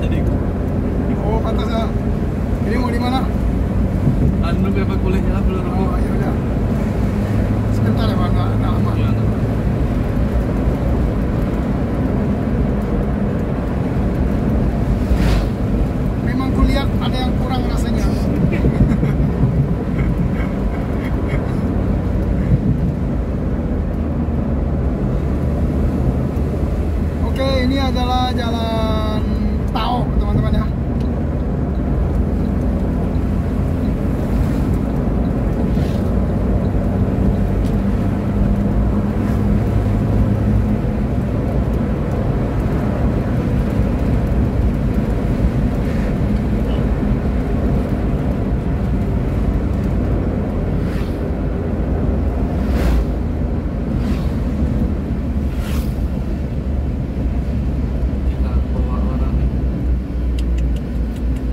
tadi. Oh, pantas ya. Ini mau di mana? Anu berapa kuliahnya lah belum. Oh, ya udah. Sebentar ya, Bang. Nggak lama. Iya, nah. Memang kulihat ada yang kurang rasanya. Oke, ini adalah jalan Tao, teman-teman ya. Kita bawa orang nih.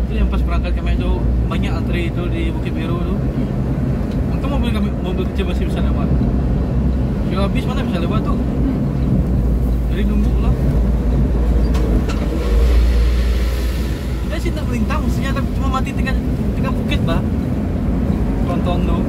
Itu yang pas berangkat kami itu banyak antri itu di Bukit Biru tuh. Untung mobil kecil masih bisa lewat. Kalau habis mana bisa lewat tuh? Jadi nunggu lah. Dia sih tak melintang, mestinya tapi cuma mati tinggal bukit bah. Tonton tuh.